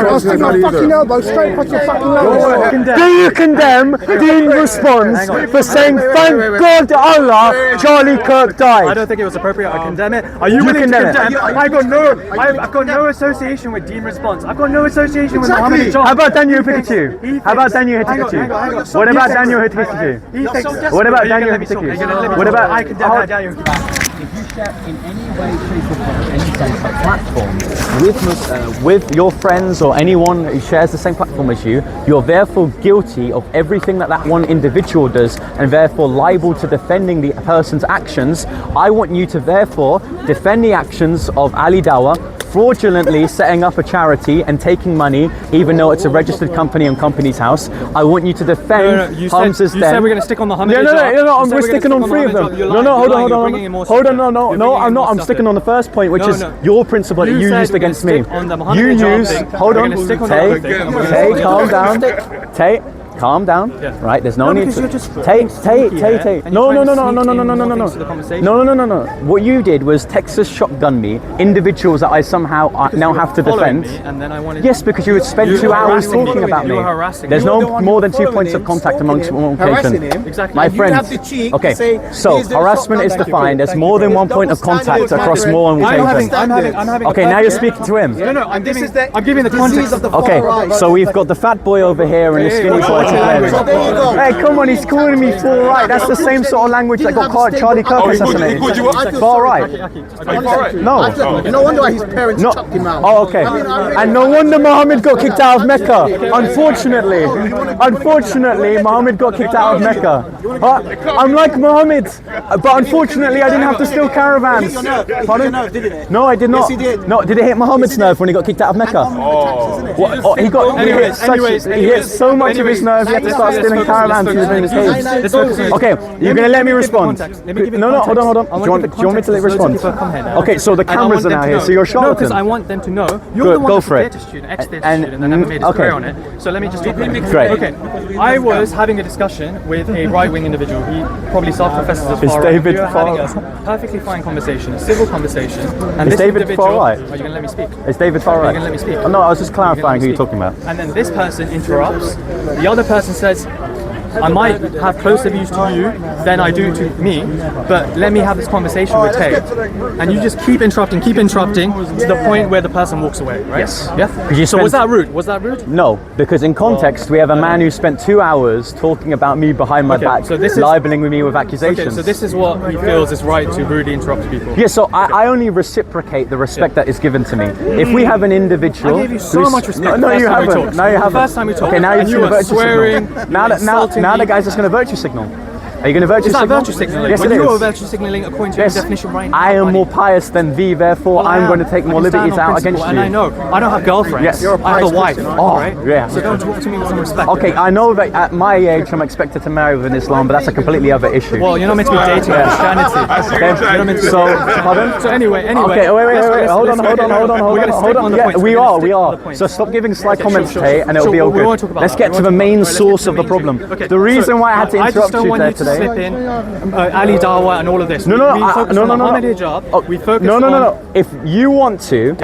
I'll stick my fucking elbow straight across your fucking nose. Do you condemn Dean response for saying, thank God Allah, Charlie Kirk died? I don't think it was appropriate. I condemn it. Are you willing to condemn? I've got no association with Dean response. I've got no association with Mohammed John. How about Daniel Pikachu? How about Daniel Pikachu? What about Daniel Pikachu? What about Daniel Pikachu? What about I condemn Daniel? If you share in any way, shape or form, any sense of platform with your friends or anyone who shares the same platform as you, you're therefore guilty of everything that one individual does and therefore liable to defending the person's actions. I want you to therefore defend the actions of Ali Dawah, fraudulently setting up a charity and taking money even though it's a registered company on Company's House. I want you to defend Hamza's You said we're going to stick on the Hamza. We're sticking on three of them. No, hold on, no, I'm not. I'm sticking on the first point, which is your principle that you used against me. You use, hold on, Tay, calm down. Tay, calm down. Right, there's no need to. Tay. No. What you did was Texas shotgun me, individuals that I somehow now have to defend. Yes, because you would spend 2 hours talking about me. There's no more than 2 points of contact amongst one occasion. My friends. Okay, so harassment is defined as more than 1 point of contact across more than one occasion. Okay, now you're speaking to him. No, I'm giving the context of the Okay, so we've got the fat boy over here and the skinny boy. Hey, come on, he's calling me far right. That's the same sort of language that got Charlie Kirk assassinated. Far right. No. No wonder why his parents chucked him out. Oh, okay. And no wonder Muhammad got kicked out of Mecca. Unfortunately, Muhammad got kicked out of Mecca. I'm like Muhammad, but unfortunately, I didn't have to steal caravans. Pardon? No, I did not. No, did it hit Muhammad's nerve when he got kicked out of Mecca? He hit so much of his nerve. He had to start stealing caravans in his cage. Okay, you're going to let me respond. No, hold on. Do you want me to let respond? Okay, so the cameras are now here, so you're shot. No, because I want them to know you're the one that's a data student, ex-data student, and never made his career on it. So let me just talk about it. Great. Okay, I was having a discussion with a right-wing individual. He probably self-professes as Is far David right. We were having a perfectly fine conversation, a civil conversation. And is David far right? Are you going to let me speak? Is David far right? Are you going to let me speak? Oh, no, I was just clarifying who you're talking about. And then this person interrupts. The other person says, I might have closer views to you than I do to me, but let me have this conversation with Tay. And you just keep interrupting to the point where the person walks away, right? Yes. Yeah? So was that rude? No, because in context, we have a man who spent 2 hours talking about me behind my back, so libeling me with accusations. Okay, so this is what he feels is right to rudely interrupt people. Yeah, so I only reciprocate the respect that is given to me. If we have an individual... I gave you so much respect. No, you haven't. No, you haven't. The first time we talked. Okay, now you're you were swearing, now the guy's just going to virtue signal. Are you going to virtue signal? Is that virtue signaling? Yes, when it you is. are virtue signaling according to your definition right now. I am more pious than thee, therefore I'm going to take more liberties out against you. And I know, I don't have girlfriends. Yes. I have a wife. Right? Yeah. So don't talk to me with some respect. Okay, I know that at my age I'm expected to marry within Islam, but that's a completely other issue. Well, you're not meant to be dating Christianity. Okay. You're not meant to pardon? So anyway. Okay, wait. Hold on. Yeah, we are. So stop giving slight comments, Tay, and it'll be all good. Let's get to the main source of the problem. The reason why I had to interrupt you there today. Ali Dawah and all of this. No. If you want to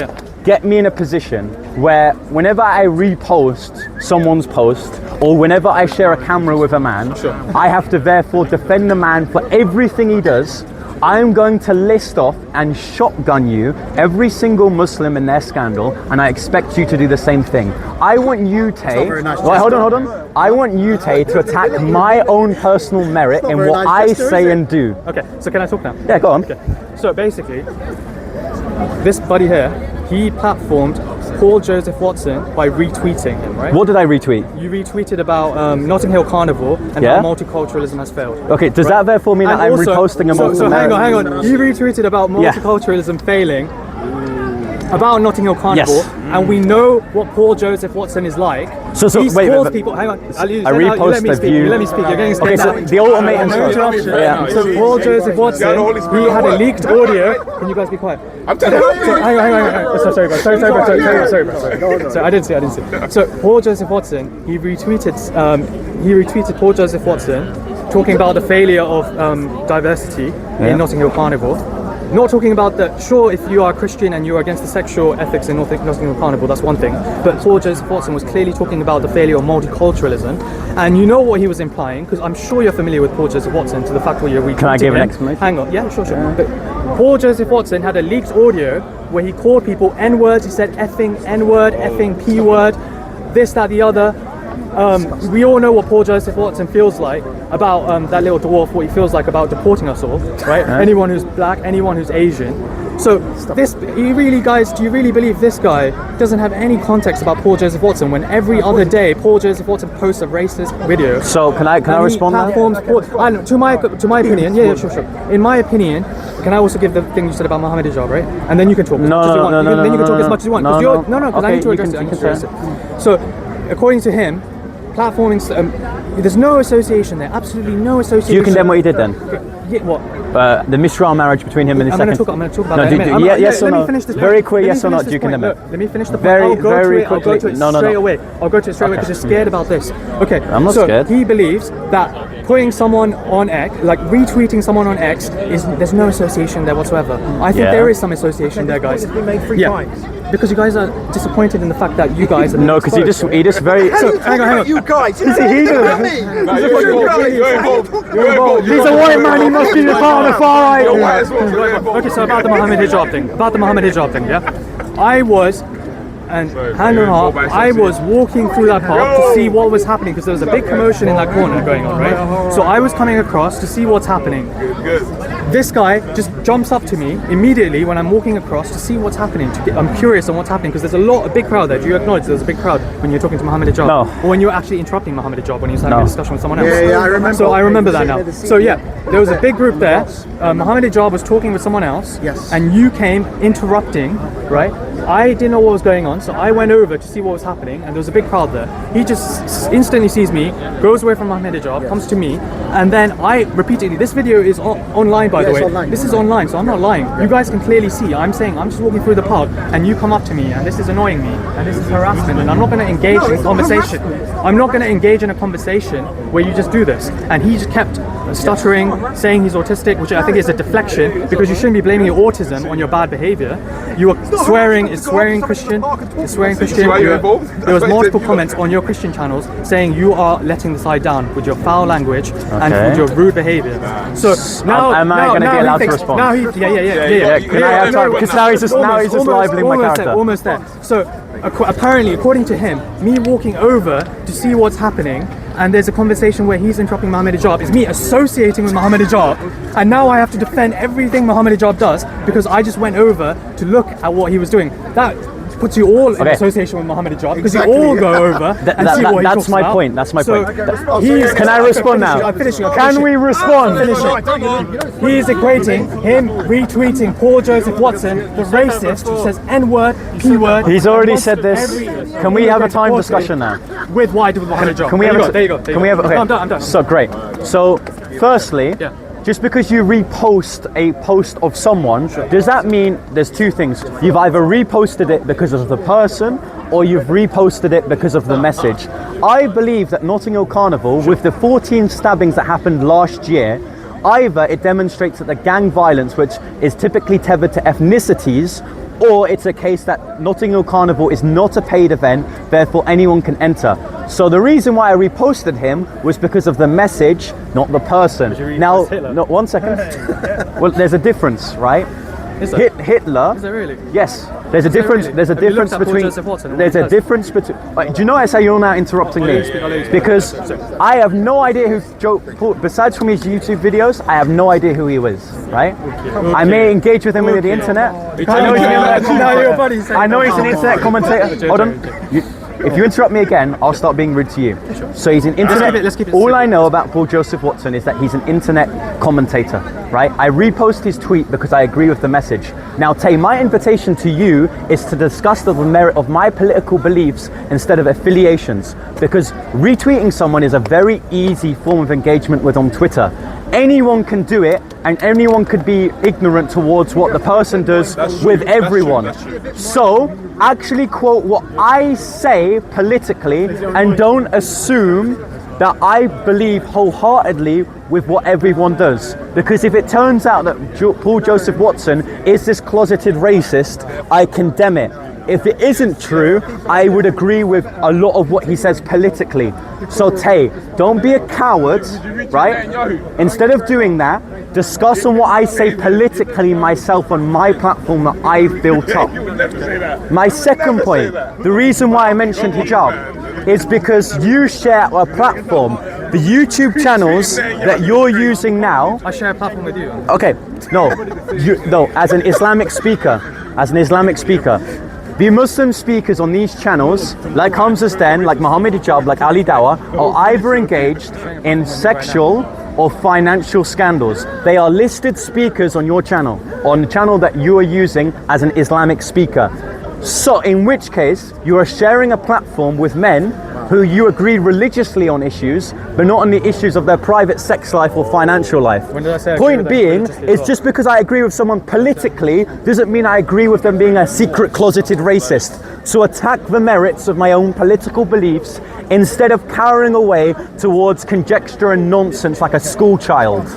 get me in a position where whenever I repost someone's post or whenever I share a camera with a man, I have to therefore defend the man for everything he does. I am going to list off and shotgun you every single Muslim in their scandal, and I expect you to do the same thing. I want you, Tay. Hold on. I want you, Tay, to attack my own personal merit in what I say and do. Okay, so can I talk now? Yeah, go on. Okay. So basically, this buddy here, he platformed Paul Joseph Watson by retweeting him, right? What did I retweet? You retweeted about Notting Hill Carnival and how multiculturalism has failed. Okay, does that therefore mean that I'm reposting a multiculturalism? So hang on. You retweeted about multiculturalism failing, about Notting Hill Carnival, and we know what Paul Joseph Watson is like. He calls people. Hang on. I reposted a view. Let me speak. You're getting scared. Okay, so the ultimatum. So Paul Joseph Watson, he had a leaked audio. Can you guys be quiet? I'm telling you. Hang on. Sorry, bro. So I didn't see. So Paul Joseph Watson, he retweeted Paul Joseph Watson talking about the failure of diversity in Notting Hill Carnival. Not talking about that, sure, if you are Christian and you are against the sexual ethics in Nottingham Carnival, that's one thing. But Paul Joseph Watson was clearly talking about the failure of multiculturalism. And you know what he was implying, because I'm sure you're familiar with Paul Joseph Watson to the fact where you're retweeting. Can I give an explanation? Hang on, yeah, sure. But Paul Joseph Watson had a leaked audio where he called people N-words, he said effing N-word, effing P-word, this, that, the other. We all know what Paul Joseph Watson feels like about that little dwarf, what he feels like about deporting us all, right? Anyone who's black, anyone who's Asian. So guys, do you really believe this guy doesn't have any context about Paul Joseph Watson when every other day Paul Joseph Watson posts a racist video? So can I respond now? To my opinion, yeah, sure. In my opinion, can I also give the thing you said about Mohammed Hijab, right? And then you can talk. Then you can talk as much as you want. Because I need to address it. So, according to him, platforming, there's no association there, absolutely no association. Do you condemn what he did then? Yeah, what? The mistrial marriage between him and his second... I'm going to talk about that in a minute. Yes or no? Let me finish this very point. quick, yes or no, do you condemn it? Let me finish the point. Very I'll go quickly. to it straight away. I'll go to it straight away because you're scared about this. Okay, I'm not scared. He believes that putting someone on X, like retweeting someone on X, there's no association there whatsoever. I think there is some association there, guys. Because you guys are disappointed in the fact that you guys are... No, because he just very... So, hang on. You guys. He's You're involved. He's a white man, he must be the part of the far right. Okay, so about the Mohammed Hijab thing, yeah? I was, and hand on heart, I was walking through that park to see what was happening because there was a big commotion in that corner going on, right? So I was coming across to see what's happening. This guy just jumps up to me immediately when I'm walking across to see what's happening. I'm curious on what's happening because there's a big crowd there. Do you acknowledge there's a big crowd when you're talking to Mohammed Hijab? No. Or when you're actually interrupting Mohammed Hijab when he's having a discussion with someone else? Yeah, I remember. So I remember that now. So yeah, there was a big group there. Mohammed Hijab was talking with someone else. Yes. And you came interrupting, right? I didn't know what was going on, so I went over to see what was happening, and there was a big crowd there. He just instantly sees me, goes away from Mohammed Hijab, comes to me, and then I repeatedly, this video is online by the way. Online. This is online, so I'm not lying. You guys can clearly see, I'm saying, I'm just walking through the park, and you come up to me, and this is annoying me, and this is harassment, and I'm not going to engage in a conversation. I'm not going to engage in a conversation where you just do this. And he just kept stuttering, saying he's autistic, which I think is a deflection, because you shouldn't be blaming your autism on your bad behavior. You are swearing Christian. There was multiple comments on your Christian channels saying you are letting the side down with your foul language and with your rude behavior. So now, am I going to be allowed to respond? Now Can I have time? Because now he's just libeling my character. Almost there. So apparently, according to him, me walking over to see what's happening, and there's a conversation where he's interrupting Mohammed Hijab, is me associating with Mohammed Hijab, and now I have to defend everything Mohammed Hijab does because I just went over to look at what he was doing. That puts you all in association with Mohammed Hijab because you all go over and see what he talks about. That's my point. Can I respond now? Can we respond? He is equating him retweeting Paul Joseph Watson, the racist who says N-word, P-word. He's already said this. Can we have a time discussion now? With why with Mohammed Hijab? Can we have there you go. Can we have? Okay. I'm done. So great. So firstly. Just because you repost a post of someone, does that mean there's two things? You've either reposted it because of the person or you've reposted it because of the message. I believe that Nottingham Carnival, with the 14 stabbings that happened last year, either it demonstrates that the gang violence, which is typically tethered to ethnicities, or it's a case that Nottingham Carnival is not a paid event, therefore anyone can enter. So the reason why I reposted him was because of the message, not the person. Now, no, 1 second. Well, there's a difference, right? Hitler. Is there really? Yes. There's a difference. There's a difference between. There's a difference between. Do you notice how you're now interrupting me? Because I have no idea who Joe. Besides from his YouTube videos, I have no idea who he was. Right? I may engage with him on the internet. I know he's an internet commentator. Hold on. If you interrupt me again, I'll start being rude to you. So he's an internet. Let's keep it all I know about Paul Joseph Watson is that he's an internet commentator, right? I repost his tweet because I agree with the message. Now, Tay, my invitation to you is to discuss the merit of my political beliefs instead of affiliations, because retweeting someone is a very easy form of engagement with on Twitter. Anyone can do it, and anyone could be ignorant towards what the person does with everyone. So, actually quote what I say politically, and don't assume that I believe wholeheartedly with what everyone does. Because if it turns out that Paul Joseph Watson is this closeted racist, I condemn it. If it isn't true, I would agree with a lot of what he says politically. So Tay, don't be a coward, right? Instead of doing that, discuss on what I say politically myself on my platform that I've built up. My second point, the reason why I mentioned hijab is because you share a platform. The YouTube channels that you're using now. I share a platform with you. Okay, no, as an Islamic speaker, the Muslim speakers on these channels, like Hamza's Den, like Muhammad Hijab, like Ali Dawah, are either engaged in sexual or financial scandals. They are listed speakers on your channel, on the channel that you are using as an Islamic speaker. So in which case, you are sharing a platform with men who you agree religiously on issues, but not on the issues of their private sex life or financial life. When did I say Point being, is just because I agree with someone politically, doesn't mean I agree with them being a secret closeted racist. So attack the merits of my own political beliefs instead of cowering away towards conjecture and nonsense like a school child.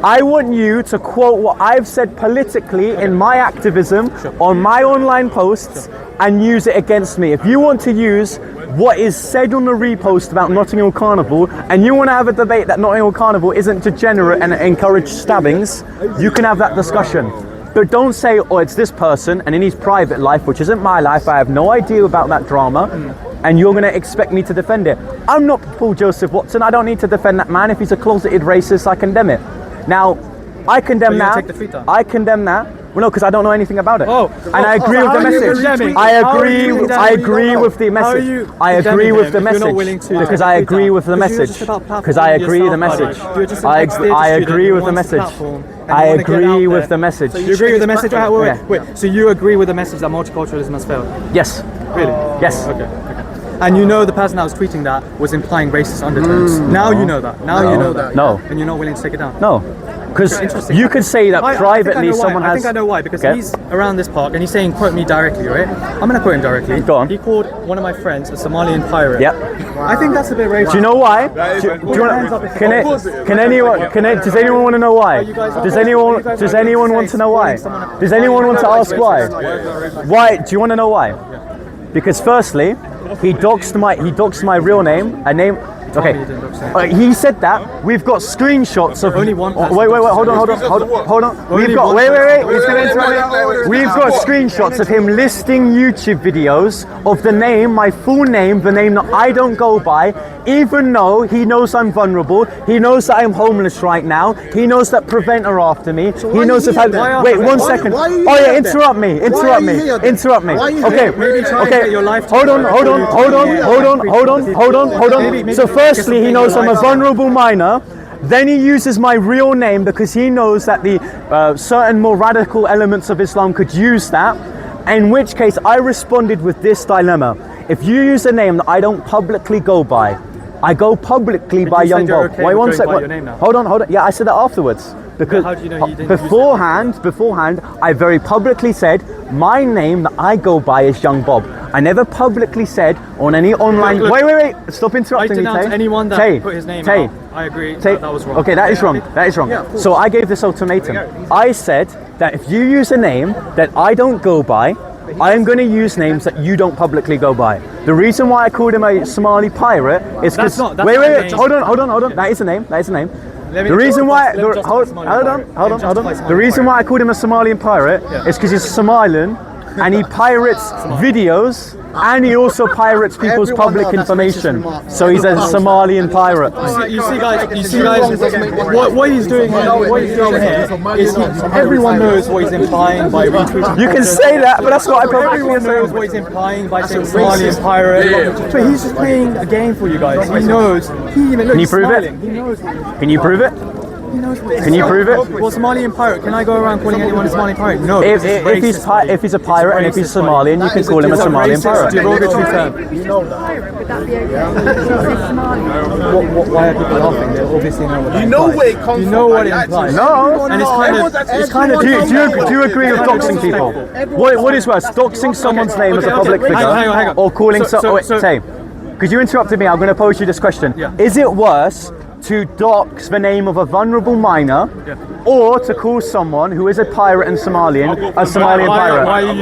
I want you to quote what I've said politically in my activism on my online posts and use it against me. If you want to use what is said on the repost about Notting Hill Carnival and you want to have a debate that Notting Hill Carnival isn't degenerate and encourage stabbings, you can have that discussion. But don't say, oh, it's this person and in his private life, which isn't my life, I have no idea about that drama, and you're going to expect me to defend it. I'm not Paul Joseph Watson. I don't need to defend that man. If he's a closeted racist, I condemn it. Now, I condemn that. I condemn that. Well, no, because I don't know anything about it. And I agree with the message. I agree with the message. I agree with the message. Because I agree with the message. Because I agree with the message. I agree with the message. I agree with the message. So you agree with the message? Wait. So you agree with the message that multiculturalism has failed? Yes. Really? Yes. Okay. And you know the person that was tweeting that was implying racist undertones. Now you know that. You know that. No. And you're not willing to take it down. No. Because you could say that privately someone has... I think I know why, because he's around this park and he's saying, quote me directly, right? I'm going to quote him directly. Go on. He called one of my friends a Somalian pirate. Yep. I think that's a bit racist. Do you know why? Does anyone want to know why? Does anyone want to know why? Does anyone want to ask why? Why? Do you want to know why? Because firstly, he doxed my real name, a name. Okay, he said that. We've got screenshots of. Only one person. Wait, hold on. We've got. Wait. He's gonna interrupt me. We've got screenshots of him listing YouTube videos of the name, my full name, the name that I don't go by, even though he knows I'm vulnerable. He knows that I'm homeless right now. He knows that Prevent are after me. He knows that. Wait, 1 second. Oh yeah, interrupt me. Okay. Hold on. So firstly, he knows I'm a vulnerable minor. Then he uses my real name because he knows that the certain more radical elements of Islam could use that. In which case, I responded with this dilemma. If you use a name that I don't publicly go by, I go publicly by Young Bob. Okay, wait 1 second. Hold on. Yeah, I said that afterwards. Because how do you know he didn't beforehand, I very publicly said my name that I go by is Young Bob. I never publicly said on any online. Wait! Stop interrupting me, Tay. Anyone that put his name out, I agree. That was wrong. Okay, that is wrong. Yeah, so I gave this ultimatum. I said that if you use a name that I don't go by, I am going to use names that you don't publicly go by. The reason why I called him a Somali pirate is because. Wait! Hold on. That is a name. The reason why hold on. The reason why I called him a Somalian pirate is because he's Somalian and he pirates videos and he also pirates people's public information. So he's a Somalian pirate. You see guys, what he's doing here is everyone knows what he's implying by retweeting. You can say that, but that's what I probably Everyone knows what he's implying by saying Somalian pirate. But he's just playing a game for you guys. He knows. He even looks smiling. He knows. Can you prove it? Can you prove it? Well, Somalian pirate. Can I go around calling anyone a Somalian pirate? No. If he's a pirate and if he's Somalian, you can call him a Somalian pirate. Derogatory term. Why are people laughing? They obviously know what that implies. You know what it implies. No. And it's kind of. Do you agree with doxing people? What is worse, doxing someone's name as a public figure, or calling Say. because you interrupted me, I'm going to pose you this question. Yeah. Is it worse to dox the name of a vulnerable minor, or to call someone who is a pirate and Somalian a Somalian pirate? Why are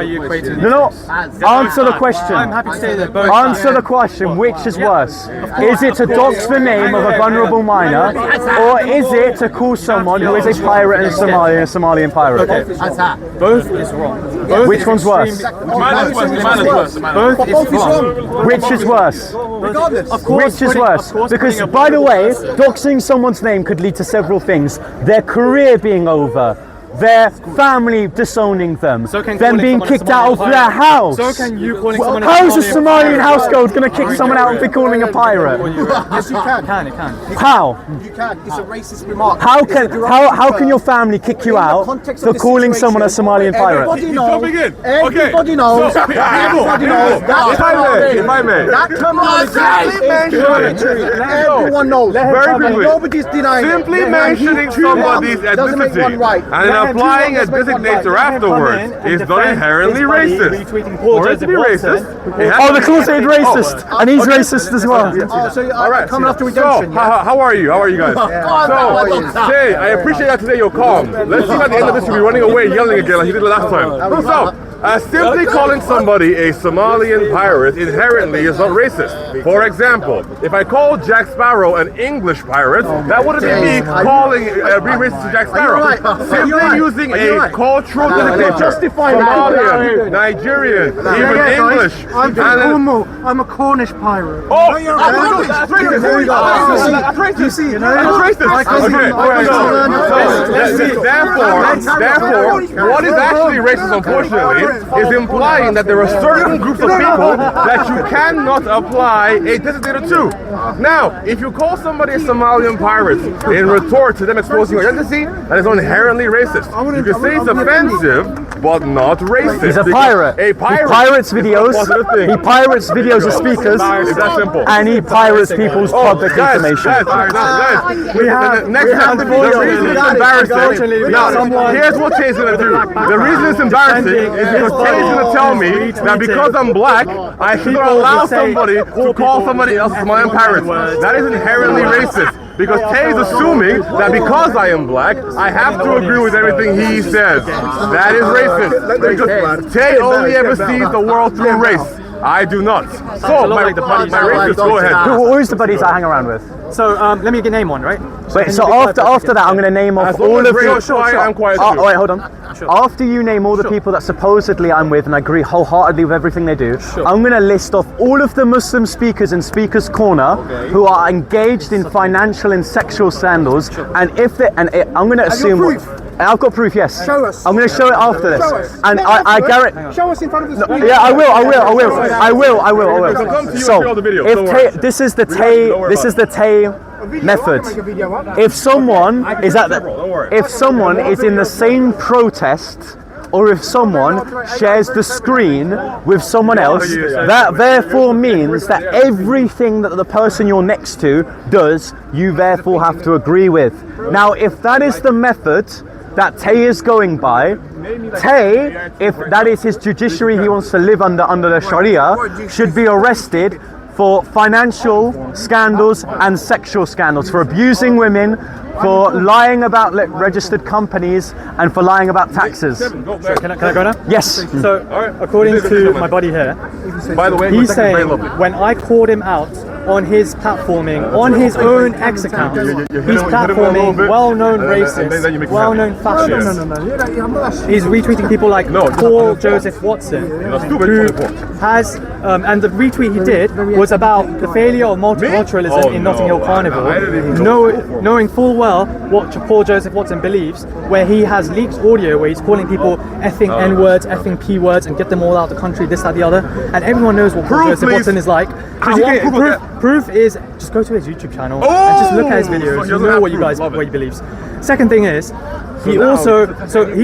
you equating? No, answer the question. I'm happy to say that both. Answer the question, which is worse? Is it to dox the name of a vulnerable minor, or is it to call someone who is a pirate and a Somalian pirate? Okay. Both is wrong. Which one's worse? Both is wrong. Which is worse? Regardless. Of course, Which is worse? Because, by the way, doxing someone's name could lead to several things. Their career being over, their family disowning them, them being kicked out of their house. So can you calling someone How's a Somalian household going to kick someone out and be calling a pirate? Yes, you can. It can. How? You can. It's a racist remark. How can your family kick you out for calling someone a Somalian pirate? Everybody knows. Everybody knows. Everybody knows. If I may. That terminology is derogatory. Everyone knows. Very quickly. Nobody's denying it. Simply Yeah, mentioning he too somebody's doesn't make one ethnicity right. and applying a designator afterwards is not inherently racist. For it to be racist, it has Oh, to the be- closeted racist, and he's racist as well. Oh, so All right. coming after So, redemption. how are you? How are you guys? So, Jay, I appreciate that today you're calm. Let's see at the end of this you'll be running away yelling again like you did the last time. So, simply calling somebody a Somalian pirate inherently is not racist. For example, if I call Jack Sparrow an English pirate, that wouldn't be me calling being racist to Jack Sparrow. Simply using a cultural designation, Somalian, Nigerian, even English, I'm a Cornish pirate. Oh, that's racist. That's racist. That's racist. Okay. So, therefore, what is actually racist, unfortunately, is implying that there are certain groups of people that you cannot apply a designator to. Now, if you call somebody a Somalian pirate in retort to them exposing your identity, that is not inherently racist. You can say it's offensive, but not racist. He's a pirate. A pirate. He pirates videos. Positive thing. He pirates videos of speakers. It's that simple. And he pirates people's public information. Next time, the reason it's embarrassing. Now, here's what Tay's gonna do. The reason it's embarrassing is because Tay's gonna tell me that because I'm black, I should not allow somebody to call somebody else a Somalian pirate. That is inherently racist. Because Tay is assuming that because I am black, I have to agree with everything he says. That is racist. Because Tay only ever sees the world through race. I do not. So, my racist, go ahead. Who's the buddies I hang around with? So let me get name one, right? Wait, so after that, I'm going to name off all of the... I'm quiet Oh, too. wait, hold on. After you name all the people that supposedly I'm with and I agree wholeheartedly with everything they do, I'm going to list off all of the Muslim speakers in Speaker's Corner who are engaged in financial and sexual scandals, and if they... I'm going to assume... I've got proof, yes. Show us. I'm going to show it after this. Show us. And I guarantee... Show us in front of the screen. Yeah, I will. Come to you So, through all the videos, if don't Tay, worry. this is the Tay method. If someone is in the same protest, or if someone shares the screen with someone else, that therefore means that everything that the person you're next to does, you therefore have to agree with. Now, if that is the method that Tay is going by, Tay, if that is his judiciary he wants to live under the Sharia, should be arrested for financial scandals and sexual scandals, for abusing women, for lying about registered companies, and for lying about taxes. Can I go now? Yes. So, according to my buddy here, By the way, he's my saying very lovely. when I called him out on his platforming, on his own X account, he's platforming well-known racists, well-known fascists. He's retweeting people like Paul Joseph Watson, who has, and the retweet he did was about the failure of multiculturalism in Notting Hill Carnival, knowing full well what Paul Joseph Watson believes, where he has leaked audio where he's calling people effing N-words, effing P-words, and get them all out of the country, this, that, the other, and everyone knows what Paul Joseph Watson is like. Proof is just go to his YouTube channel and just look at his videos. You know what he believes. Second thing is, he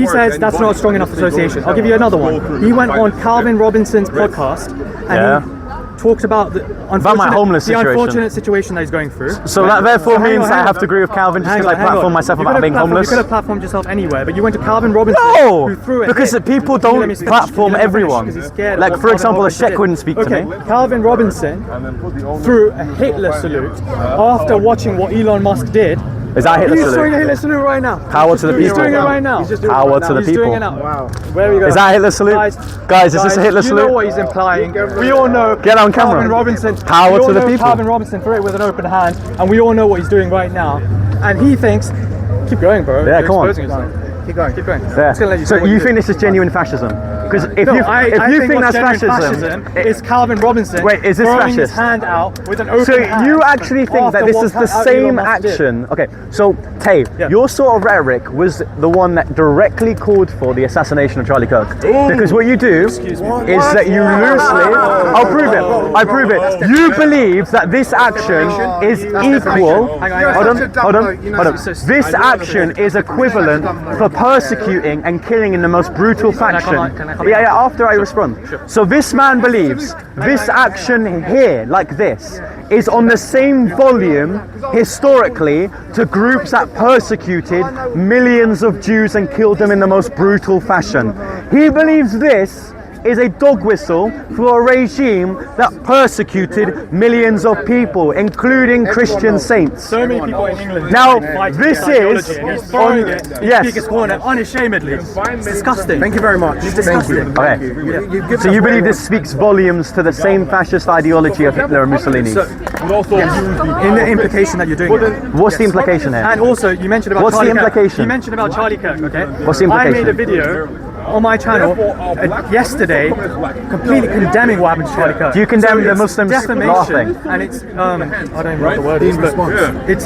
says that's not a strong enough association. I'll give you another one. He went on Calvin Robinson's podcast and he talked about the homeless situation. unfortunate situation that he's going through. So that therefore means that I have to agree with Calvin just because I platform myself about being homeless? You could have platformed yourself anywhere, but you went to Calvin Robinson. No! Who threw a Because hit. people don't platform everyone. Like, for example, the Sheikh wouldn't speak to me. Calvin Robinson threw a Hitler salute after watching what Elon Musk did. Is that Hitler He's doing a salute? Hitler salute right now. Power to the He's people. doing it right now. Power to the He's doing people. it now. Wow. Where we go? Is that Hitler salute? Guys, is this a Hitler You salute? know what he's implying. We all know. Get on camera. Calvin Robinson. Power we all to the know people. Calvin Robinson threw it with an open hand, and we all know what he's doing right now. And he thinks, keep going, bro. Yeah, You're come on. exposing yourself. Keep going. Keep going. Yeah. Just gonna let you So say what you you think this is genuine fascism? Because if No, you I think what's that's genuine fascism, is Calvin Robinson Wait, is this throwing fascist? his hand out with an open so hand. you actually think that after this what is the Elon same Musk did. action? Okay, so Tay, Yeah. your sort of rhetoric was the one that directly called for the assassination of Charlie Kirk. Because what you do is that you loosely, I'll prove it. I prove it. You believe that this action is equal. Hold on. This action is equivalent for persecuting and killing in the most brutal fashion. Yeah, after I respond. So this man believes this action here, like this, is on the same volume historically to groups that persecuted millions of Jews and killed them in the most brutal fashion. He believes this is a dog whistle for a regime that persecuted millions of people, including Christian saints. So many people in England. Now, fight this against is ideology, and he's throwing it in yes. Speaker's Corner unashamedly. It's disgusting. Thank you very much. It's disgusting. Okay. So you believe this speaks volumes to the same fascist ideology of Hitler and Mussolini? In the implication that you're doing it. What's the implication here? And also, you mentioned about What's the Charlie Kirk. implication? You mentioned about Charlie Kirk, okay? What's the implication? I made a video on my channel yesterday completely condemning what happened to Charlie Kirk. Do you condemn the it's Muslims defamation, laughing? And it's, I don't know what the word is, but it's,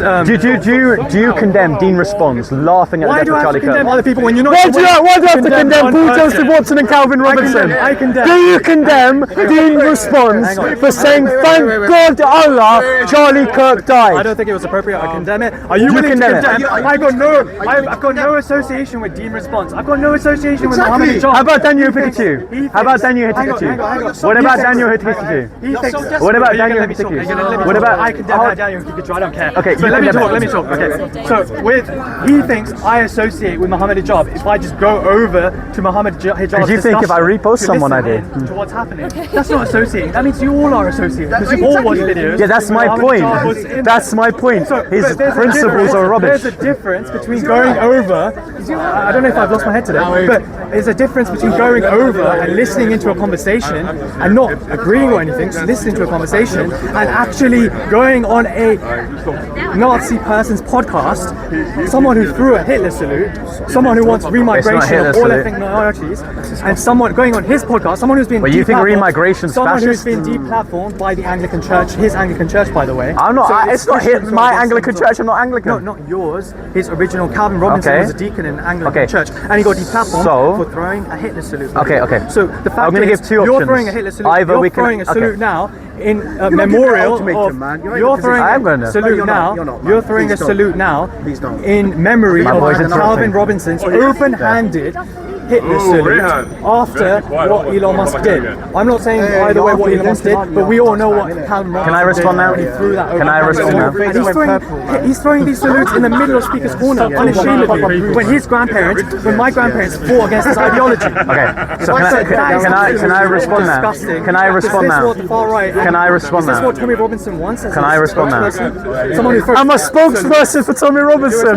Do you condemn Dean Responds laughing at why the do death I of have to Charlie Kirk? condemn other people when you're not? Why do you have to condemn one Paul person? Joseph Watson and Calvin Robinson? I condemn. Do you condemn Dean Responds for saying, thank God Allah, Charlie Kirk I died? don't think it was appropriate. I condemn it. Are you You willing to condemn it? condemn? I've got no association with Dean Response. I've got no association with Mohammed Hijab. How about Daniel Pikachu? How about Daniel Pikachu? What about Daniel Pikachu? What about Daniel Pikachu? What about I condemn Daniel Pikachu? I don't care. Okay, so you let me condemn talk. it. Okay. So he thinks I associate with Mohammed Hijab if I just go over to Mohammed Hijab. Do you think if I repost someone I do? To what's happening? That's not associating. That means you all are associating because you all watch videos. Yeah, that's my where Mohammed Hijab was point. in That's my point. His but there's a principles are rubbish. There's a difference between going over. I don't know if I've lost my head today, but there's a difference between going over and listening into a conversation and not agreeing or anything, just listening to a conversation, and actually going on a Nazi person's podcast, someone who threw a Hitler salute, someone who wants remigration Hitler of all salute. ethnic minorities, and someone going on his podcast, someone who's been But you think deplatformed- remigration's someone fascist? who's been deplatformed by the Anglican Church, his Anglican Church, by the way. I'm not. So It's not Christians my against Anglican him. church. I'm not Anglican. No, not yours. His original Calvin Robinson Okay. was a deacon in an Anglican Okay. church, and he got deplatformed So- for throwing a Hitler salute. Okay. So the fact I'm going to is, give two you're options. throwing a Hitler salute. Either you're we can. throwing a salute Okay. now in give memorial the ultimatum, of. man. You're You're in throwing I am a gonna. No, salute you're not. now. You're not, man. You're throwing a Please don't. salute now Please don't. in memory My of boy's Calvin interrupting. Robinson's open-handed Hitler salute after what Elon Musk did. I'm not saying either way what Elon Musk did, but we all know what Calvin Robinson Can I respond did now? when he threw that Can I respond now? And he's throwing these salutes in the middle of Speaker's Corner unashamedly when his grandparents, when my grandparents fought against his ideology. Okay. So can I respond now? Disgusting. Can I respond Is this now? what the far right? Can I respond Is this now? what Tommy Robinson wants? As Can a I respond now? spokesperson? Someone who throws I'm a spokesperson for Tommy Robinson.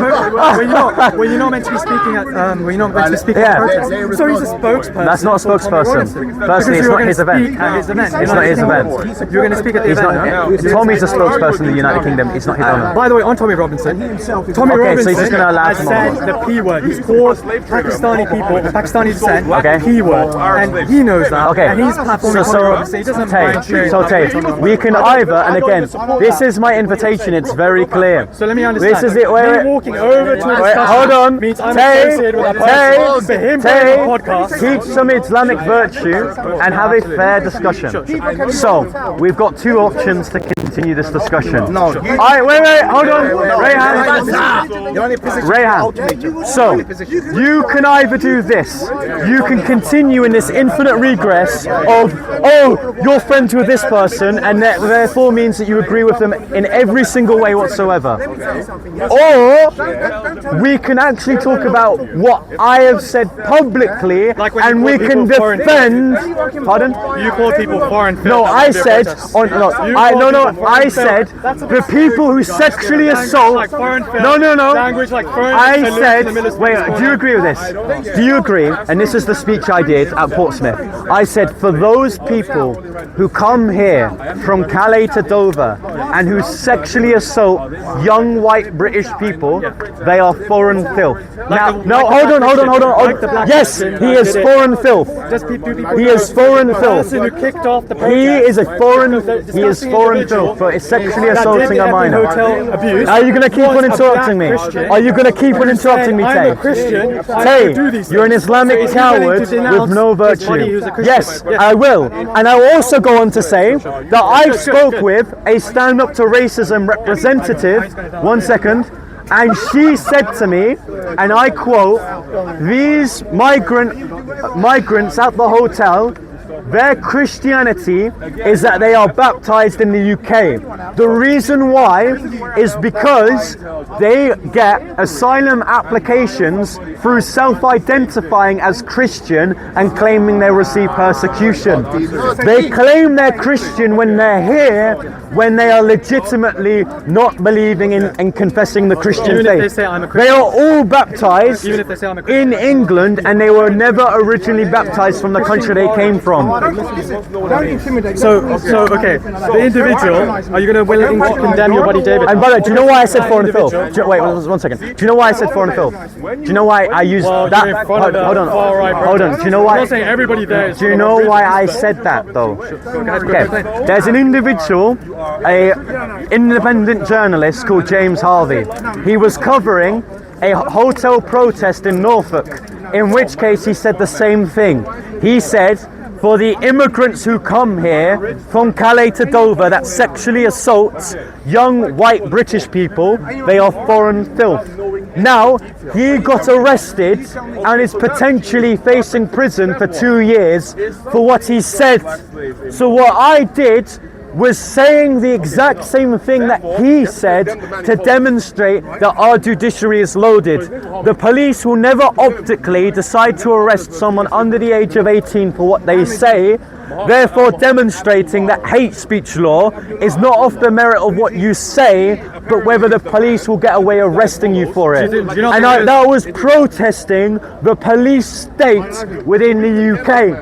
Were you not meant to be speaking at? Were you not meant to be speaking Yeah. at protest? So he's a spokesperson. That's not a for Tommy spokesperson. Robinson. Firstly, it's Because you were not gonna his event. speak at his event. It's not his event. You're going to speak at the He's event. not. no? Tommy's a spokesperson in the United Kingdom. It's not his own. By the way, on Tommy Robinson, Tommy Okay, so Robinson he's just gonna allow has tomorrow. said the P word. He's called Pakistani people, Pakistani descent, Okay. P word, and he knows that. Okay. And he's platforming Tommy Robinson. He doesn't mind sharing. We can either, and again, this is my invitation. It's very clear. So let me understand. This is it. Me Wait. walking over to a Wait, discussion hold on. means I'm Tay, associated with that Tay, person. For him to Tay, podcast. teach some Islamic virtue and have a fair discussion. So, we've got two options to continue this discussion. No. Alright, wait, hold on. Rayhan. So, you can either do this. You can continue in this infinite regress of, oh, you're friends with this person, and that therefore means that you agree with them in every single way whatsoever. Or, we can actually talk about what I have said publicly, and we can defend. Pardon? You call people foreign filth. No, I said. I said the people who sexually assault. No. Language like foreign I said. Wait, do you agree with this? Do you agree? And this is the speech I did at Portsmouth. I said for those people who come here from Calais to Dover and who sexually assault young white British people, they are foreign filth. Now, hold on. Yes, he is foreign filth. He is foreign filth. He is foreign filth for sexually assaulting a minor. Are you going to keep on interrupting me? Are you going to keep on interrupting me, Tay? Tay, you're an Islamic coward with no virtue. Yes, I will. And I will also go on to say that I spoke with a stand up to racism representative, 1 second, and she said to me, and I quote, these migrants at the hotel, their Christianity is that they are baptized in the UK. The reason why is because they get asylum applications through self-identifying as Christian and claiming they receive persecution. They claim they're Christian when they're here, when they are legitimately not believing in and confessing the Christian faith. They are all baptized in England, and they were never originally baptized from the country they came from. Don't intimidate. So okay, the individual, are you going to willing to condemn your buddy David? And brother, do you know why I said foreign filth? Wait, 1 second. Do you know why I said foreign filth? Do you know why I used that? Hold on. Do you know why? I'm not saying everybody there is. Do you know why I said that though? Okay, there's an individual, a independent journalist called James Harvey. He was covering a hotel protest in Norfolk, in which case he said the same thing. He said, for the immigrants who come here from Calais to Dover that sexually assaults young white British people, they are foreign filth. Now, he got arrested and is potentially facing prison for 2 years for what he said. So what I did was saying the exact same thing that he said to demonstrate that our judiciary is loaded. The police will never optically decide to arrest someone under the age of 18 for what they say, therefore demonstrating that hate speech law is not off the merit of what you say, but whether the police will get away arresting you for it. And that was protesting the police state within the UK.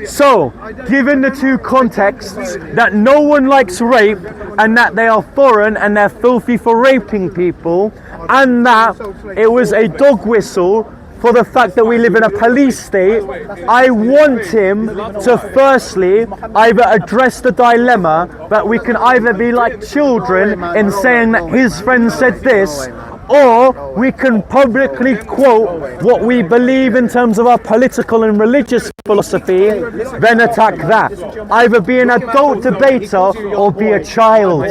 So, given the two contexts, that no one likes rape and that they are foreign and they're filthy for raping people, and that it was a dog whistle for the fact that we live in a police state, I want him to firstly either address the dilemma that we can either be like children in saying that his friend said this, or we can publicly quote what we believe in terms of our political and religious philosophy, then attack that. Either be an adult debater or be a child.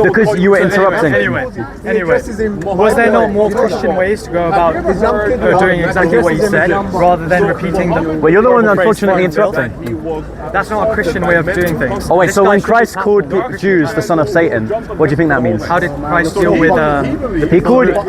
Because you were interrupting. Anyway, was there not more Christian ways to go about doing exactly what you said, rather than repeating them? Well, you're the one unfortunately interrupting. That's not a Christian way of doing things. Oh wait, so when Christ called Jews the son of Satan, what do you think that means? How did Christ deal with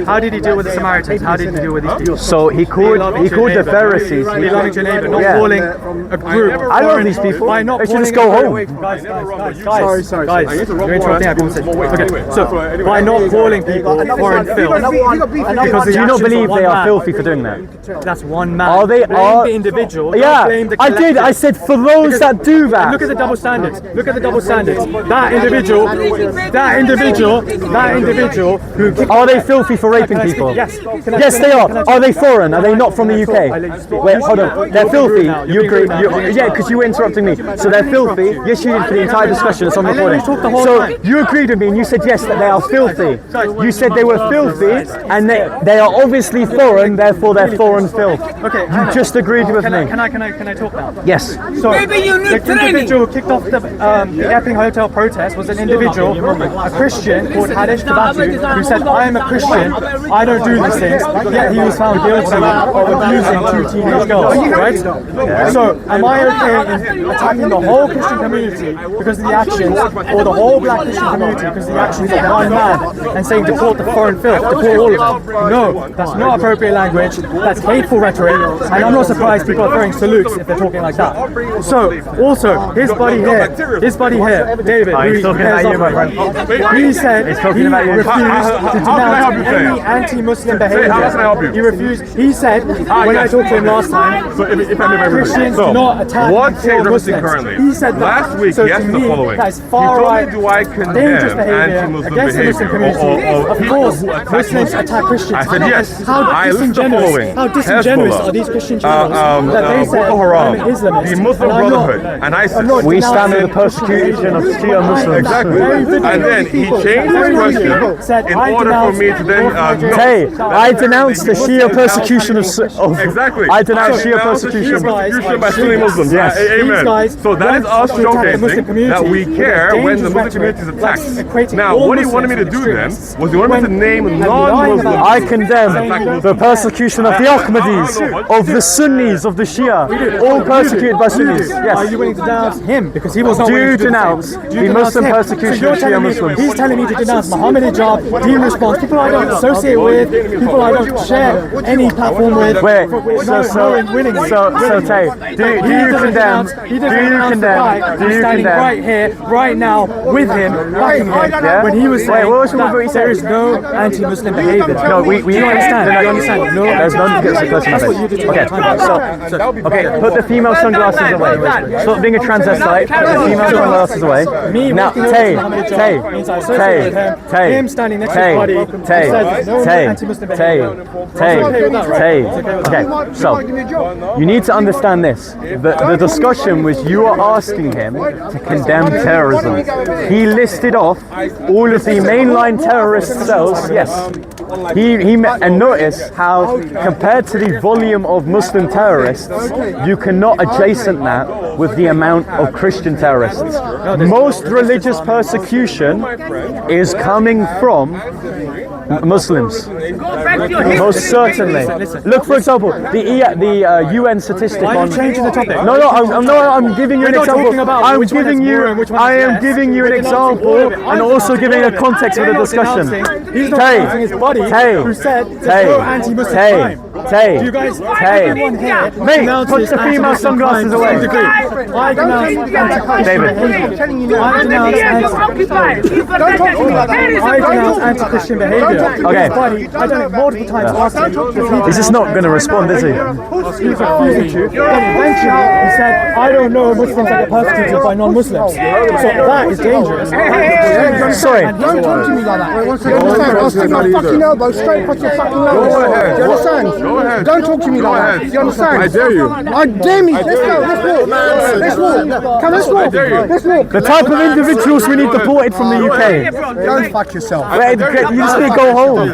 how did he deal with the Samaritans? How did he deal with these people? So he called the Pharisees. Be loving to your neighbor, not calling a group. I love these people. Why not? They should just go home. Guys, you're interrupting our conversation. Okay, so by not calling people foreign filth, because do you not believe they are filthy for doing that? That's one man. Are they? Blame the individual. Yeah, blame the I did. I said for those that do that. Look at the double standards. Look at the double standards. That individual individual who kicked Are they filthy for raping Can I people? speak? Yes. Yes, they are. Are they foreign? Are they not from the UK? Wait, hold on. They're filthy. You agree? Yeah, because you were interrupting me. So they're filthy. Yes, you did for the entire discussion. It's on recording. So you agreed with me and you said yes, that they are filthy. You said they were filthy and they are obviously foreign, therefore they're foreign filth. Okay. You just agreed with me. Can I talk now? Yes. So the individual who kicked off the Epping Hotel protest was an individual, a Christian called Hadish Tabatu, who said, I am a Christian, I don't do these things, yet he was found guilty of abusing 2 teenage girls, right? So am I okay in attacking the whole Christian community because of the actions, or the whole black Christian community because of the actions of one man, and saying deport the foreign filth, deport all of them? No, that's not appropriate language, that's hateful rhetoric, and I'm not surprised people are throwing salutes if they're talking like that. So, also, his buddy here, David, He's talking about you, my friend. he said he refused to denounce any anti-Muslim behavior. He refused. He said, when I talked to him last time, Christians do not attack what Tay is Muslims. referencing currently? He said that. Last week, So he asked to the me, following. that is He far told right, me, do I dangerous condemn behavior anti-Muslim against the Muslim behavior? community. Or Of people course, who attack Muslims attack Christians. I said yes. How I listed the following. How disingenuous Hezbollah, are these Christian generals that they said Boko I'm Haram, an Islamist? the Muslim and I'm not. Brotherhood, and ISIS. I'm not We stand with denouncing the persecution of Shia Muslims. Exactly. And then he changed his question in order for me to then Hey, I denounced the Shia persecution of Exactly. I denounced Shia Shia persecution. persecution by Sunni Muslims. Yes. Amen. So that is us showcasing that we care when the Muslim community is attacked. Now, what he wanted me to do then was he wanted me to name non-Muslims. I condemn the persecution of the Ahmadis, of the Sunnis, of the Shia, all persecuted by Sunnis. Are Yes. you willing to denounce him because he was not Do willing to do the denounce same? the Muslim persecution So you're of Shia telling me, Muslims. he's telling me to denounce Muhammad Hijab, Deen Response, people I don't associate with, people I don't share any platform with. Wait, So Tay, do you condemn? He doesn't Do you standing condemn? right here, right now, with him, backing him, Yeah? when he was saying Wait, what was what he that said? there is no anti-Muslim behavior. No, we Do you understand? no, Do you understand? No, there's none to get the that's what you did to Okay, okay, put the female sunglasses away. Stop being a transvestite. Put the female sunglasses away. Me Now, walking over to Muhammad Hijab means I associate with him, him standing next to his body, who said no anti-Muslim behavior. Okay, so you need to understand this. The discussion was you are asking him to condemn terrorism. He listed off all of the mainline terrorist cells. Yes. And notice how compared to the volume of Muslim terrorists, you cannot adjacent that with the amount of Christian terrorists. Most religious persecution is coming from Muslims. Most certainly. Look, for example, the UN statistic Why are on. you changing the topic? I'm giving you an We're not example. talking about I'm which one giving is you. more and which one is I am less. giving you an We're denouncing all example of it. and also giving a context for the discussion. He's not denouncing his body, who said there's no anti-Muslim crime. Do you guys, everyone here Mate, denounces put the female anti-Muslim sunglasses crime to away. some degree. I denounce anti-Christian David. behavior. I denounce anti-Christian behavior. Okay. His body, I've done it multiple times asking him. He's just not going to respond, is he? He's refusing to. Then eventually he said, I don't know Muslims that get persecuted by non-Muslims. So that is dangerous. Sorry. Don't talk to me like that. You understand? I'll stick my fucking elbow straight across your fucking nose. Do you understand? Don't talk to me like that. Do you understand? I dare you. I dare me. Let's go. Let's walk. Come, let's walk. Let's walk. The type of individuals we need deported from the UK. Go fuck yourself. Wait, you just need to go home.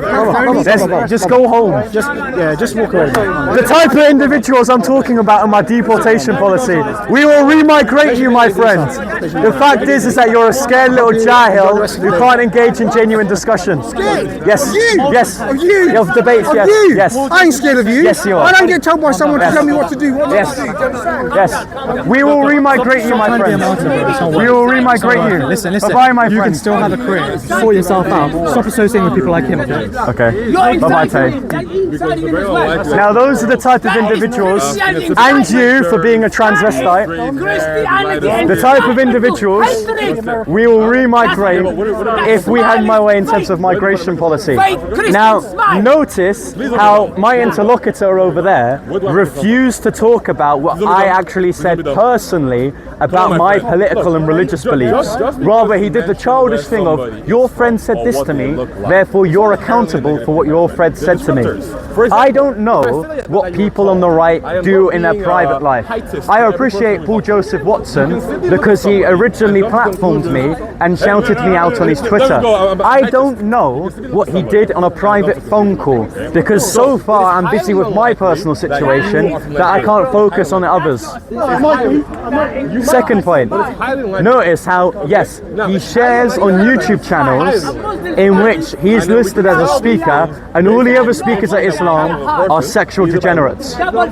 Just go home. Just walk away. The type of individuals I'm talking about in my deportation policy. We will remigrate you, my friend. The fact is that you're a scared little jahil who can't engage in genuine discussion. Yes. Yes. Of you. Of debates, yes. You. Yes. I ain't scared of you. Yes, you are. I don't get told by someone to tell me what to do. What Yes. not to do. Do you understand? Yes. We will remigrate you, my friend. We will remigrate you. Listen. Bye-bye, my You can friend. still have a career. Sort yourself out. Stop associating with people like him. Okay. Bye-bye, Tay. Now, those are the type of individuals, and you for being a transvestite, the type of individuals we will remigrate if we had my way in terms of migration policy. Now, notice how my interlocutor over there refused to talk about what I actually said personally. personally about my political and religious beliefs. Rather, he did the childish thing of, your friend said this to me, therefore you're accountable for what your friend said to me. I don't know what people on the right do in their private life. I appreciate Paul Joseph Watson because he originally platformed me and shouted me out on his Twitter. I don't know what he did on a private phone call because so far I'm busy with my personal situation that I can't focus on others. Second point, notice how, yes, he shares on YouTube channels in which he is listed as a speaker and all the other speakers of Islam are sexual degenerates.